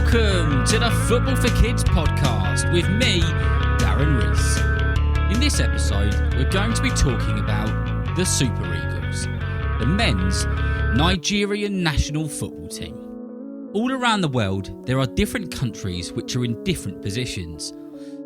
Welcome to the Football for Kids podcast with me, Darren Rees. In this episode, we're going to be talking about the Super Eagles, the men's Nigerian national football team. All around the world, there are different countries which are in different positions.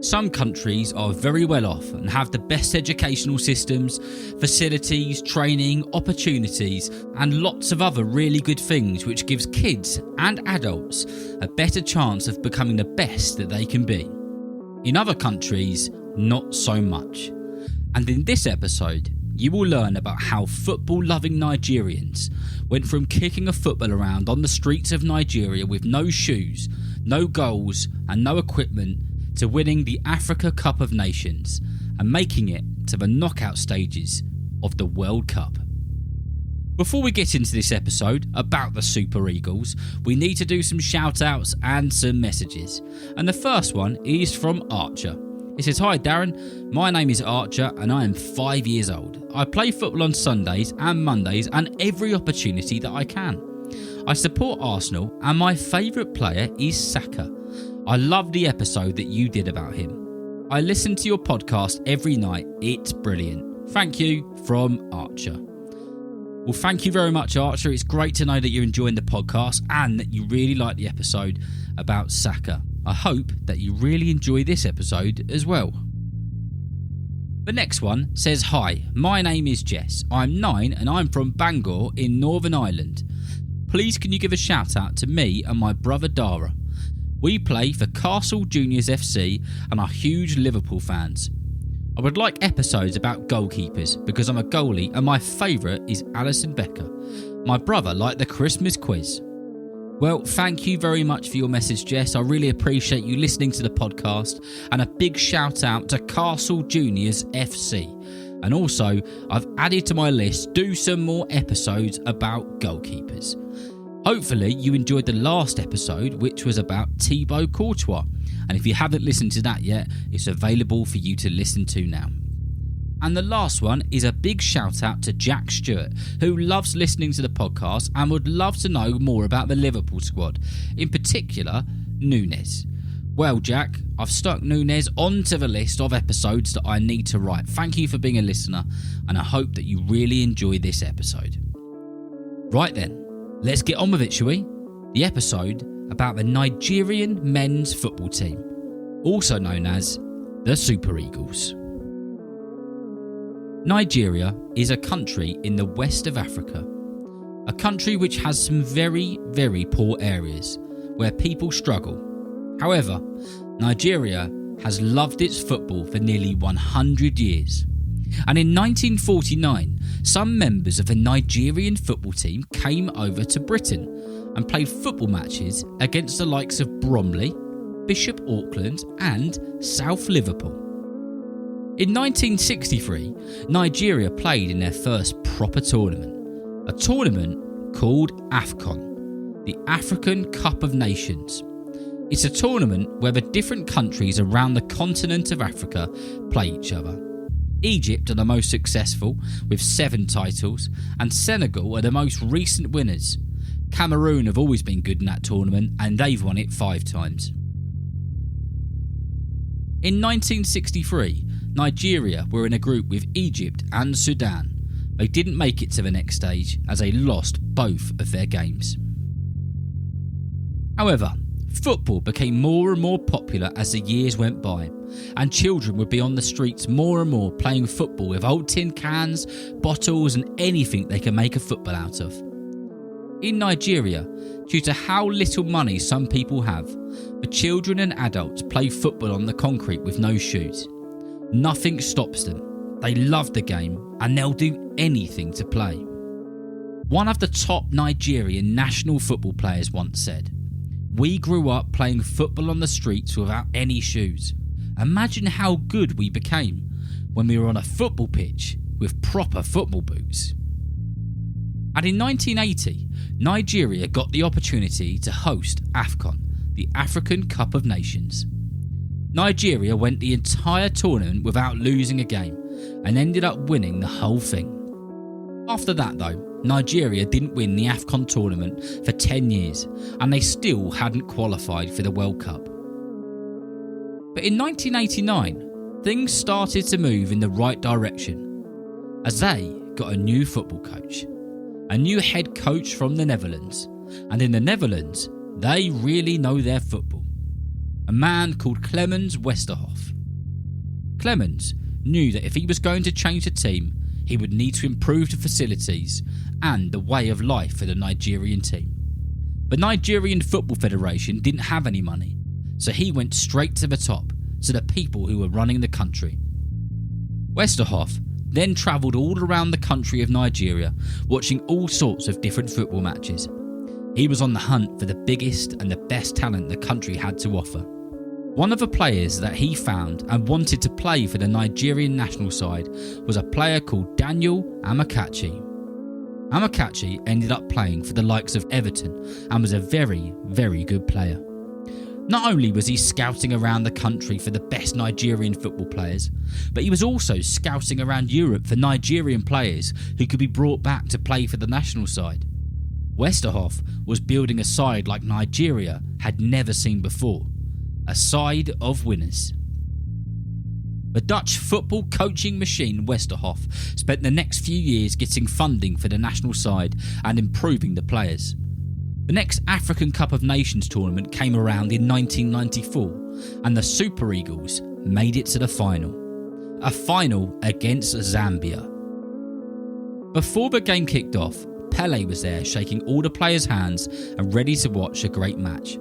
Some countries are very well off and have the best educational systems, facilities, training, opportunities, and lots of other really good things which gives kids and adults a better chance of becoming the best that they can be. In other countries, not so much. And in this episode, you will learn about how football-loving Nigerians went from kicking a football around on the streets of Nigeria with no shoes, no goals, and no equipment to winning the Africa Cup of Nations and making it to the knockout stages of the World Cup. Before we get into this episode about the Super Eagles, we need to do some shout outs and some messages. And the first one is from Archer. It says, "Hi Darren, my name is Archer and I am 5 years old. I play football on Sundays and Mondays and every opportunity that I can. I support Arsenal and my favourite player is Saka. I love the episode that you did about him. I listen to your podcast every night. It's brilliant. Thank you," from Archer. Well, thank you very much, Archer. It's great to know that you're enjoying the podcast and that you really like the episode about Saka. I hope that you really enjoy this episode as well. The next one says, "Hi, my name is Jess. I'm 9 and I'm from Bangor in Northern Ireland. Please can you give a shout out to me and my brother Dara. We play for Castle Juniors FC and are huge Liverpool fans. I would like episodes about goalkeepers because I'm a goalie and my favourite is Alisson Becker. My brother liked the Christmas quiz." Well, thank you very much for your message, Jess. I really appreciate you listening to the podcast, and a big shout out to Castle Juniors FC. And also, I've added to my list, do some more episodes about goalkeepers. Hopefully you enjoyed the last episode, which was about Thibaut Courtois, and if you haven't listened to that yet, it's available for you to listen to now. And the last one is a big shout out to Jack Stewart, who loves listening to the podcast and would love to know more about the Liverpool squad, in particular Nunes. Well, Jack, I've stuck Nunes onto the list of episodes that I need to write. Thank you for being a listener, and I hope that you really enjoy this episode. Right then, let's get on with it, shall we? The episode about the Nigerian men's football team, also known as the Super Eagles. Nigeria is a country in the west of Africa, a country which has some very, very poor areas where people struggle. However, Nigeria has loved its football for nearly 100 years. And in 1949, some members of the Nigerian football team came over to Britain and played football matches against the likes of Bromley, Bishop Auckland and South Liverpool. In 1963, Nigeria played in their first proper tournament, a tournament called AFCON, the African Cup of Nations. It's a tournament where the different countries around the continent of Africa play each other. Egypt are the most successful with 7 titles, and Senegal are the most recent winners. Cameroon have always been good in that tournament and they've won it 5 times. In 1963, Nigeria were in a group with Egypt and Sudan. They didn't make it to the next stage as they lost both of their games. However, football became more and more popular as the years went by, and children would be on the streets more and more playing football with old tin cans, bottles and anything they can make a football out of. In Nigeria, due to how little money some people have, the children and adults play football on the concrete with no shoes. Nothing stops them. They love the game and they'll do anything to play. One of the top Nigerian national football players once said, "We grew up playing football on the streets without any shoes. Imagine how good we became when we were on a football pitch with proper football boots." And in 1980, Nigeria got the opportunity to host AFCON, the African Cup of Nations. Nigeria went the entire tournament without losing a game and ended up winning the whole thing. After that though, Nigeria didn't win the AFCON tournament for 10 years and they still hadn't qualified for the World Cup. But in 1989, things started to move in the right direction as they got a new football coach, a new head coach from the Netherlands, and in the Netherlands, they really know their football. A man called Clemens Westerhof. Clemens knew that if he was going to change the team, he would need to improve the facilities and the way of life for the Nigerian team. The Nigerian Football Federation didn't have any money, so he went straight to the top, to the people who were running the country. Westerhof then travelled all around the country of Nigeria, watching all sorts of different football matches. He was on the hunt for the biggest and the best talent the country had to offer. One of the players that he found and wanted to play for the Nigerian national side was a player called Daniel Amokachi. Amokachi ended up playing for the likes of Everton and was a very, very good player. Not only was he scouting around the country for the best Nigerian football players, but he was also scouting around Europe for Nigerian players who could be brought back to play for the national side. Westerhof was building a side like Nigeria had never seen before. A side of winners. The Dutch football coaching machine Westerhof spent the next few years getting funding for the national side and improving the players. The next African Cup of Nations tournament came around in 1994 and the Super Eagles made it to the final. A final against Zambia. Before the game kicked off, Pele was there shaking all the players' hands and ready to watch a great match.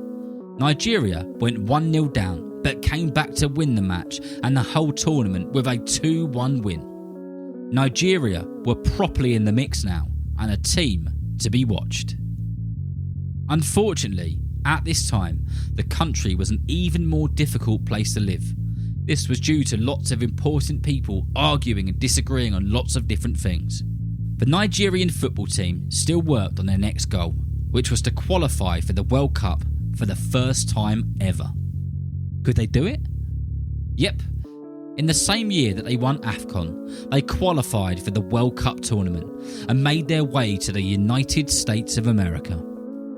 Nigeria went 1-0 down but came back to win the match and the whole tournament with a 2-1 win. Nigeria were properly in the mix now and a team to be watched. Unfortunately, at this time, the country was an even more difficult place to live. This was due to lots of important people arguing and disagreeing on lots of different things. The Nigerian football team still worked on their next goal, which was to qualify for the World Cup for the first time ever. Could they do it? Yep. In the same year that they won AFCON, they qualified for the World Cup tournament and made their way to the United States of America.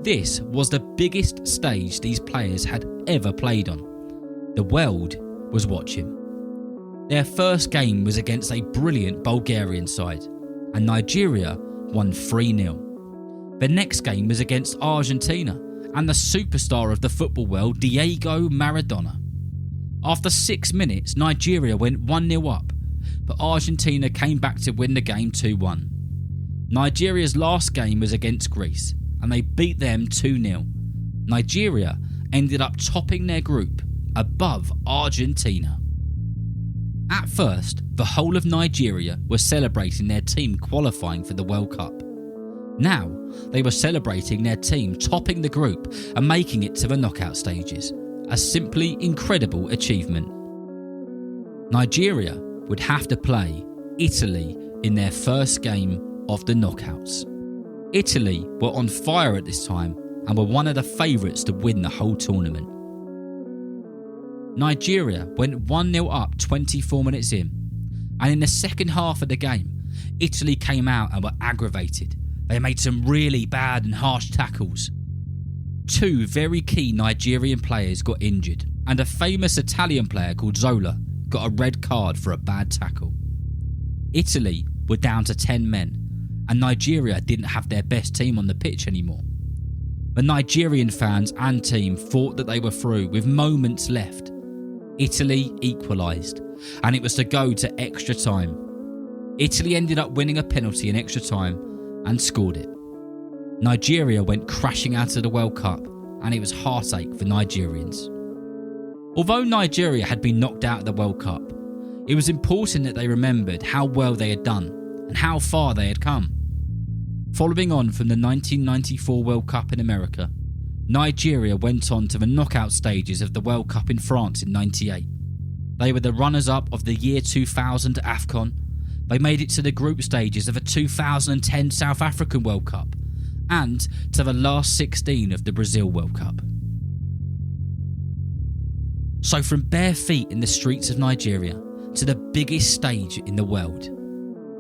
This was the biggest stage these players had ever played on. The world was watching. Their first game was against a brilliant Bulgarian side, and Nigeria won 3-0. The next game was against Argentina and the superstar of the football world, Diego Maradona. After 6 minutes, Nigeria went 1-0 up, but Argentina came back to win the game 2-1. Nigeria's last game was against Greece, and they beat them 2-0. Nigeria ended up topping their group above Argentina. At first, the whole of Nigeria was celebrating their team qualifying for the World Cup. Now, they were celebrating their team topping the group and making it to the knockout stages. A simply incredible achievement. Nigeria would have to play Italy in their first game of the knockouts. Italy were on fire at this time and were one of the favourites to win the whole tournament. Nigeria went 1-0 up 24 minutes in, and in the second half of the game, Italy came out and were aggravated. They made some really bad and harsh tackles. 2 very key Nigerian players got injured, and a famous Italian player called Zola got a red card for a bad tackle. Italy were down to 10 men, and Nigeria didn't have their best team on the pitch anymore. The Nigerian fans and team thought that they were through with moments left. Italy equalised, and it was to go to extra time. Italy ended up winning a penalty in extra time and scored it. Nigeria went crashing out of the World Cup, and it was heartache for Nigerians. Although Nigeria had been knocked out of the World Cup, it was important that they remembered how well they had done and how far they had come. Following on from the 1994 World Cup in America, Nigeria went on to the knockout stages of the World Cup in France in '98. They were the runners-up of the year 2000 AFCON. They made it to the group stages of the 2010 South African World Cup and to the last 16 of the Brazil World Cup. So from bare feet in the streets of Nigeria to the biggest stage in the world,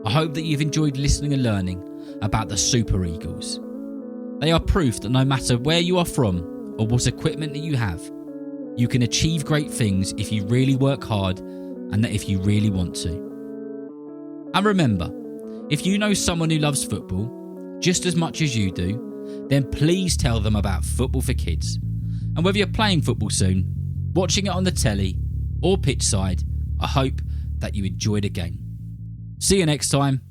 I hope that you've enjoyed listening and learning about the Super Eagles. They are proof that no matter where you are from or what equipment that you have, you can achieve great things if you really work hard and that if you really want to. And remember, if you know someone who loves football just as much as you do, then please tell them about Football for Kids. And whether you're playing football soon, watching it on the telly or pitch side, I hope that you enjoy the game. See you next time.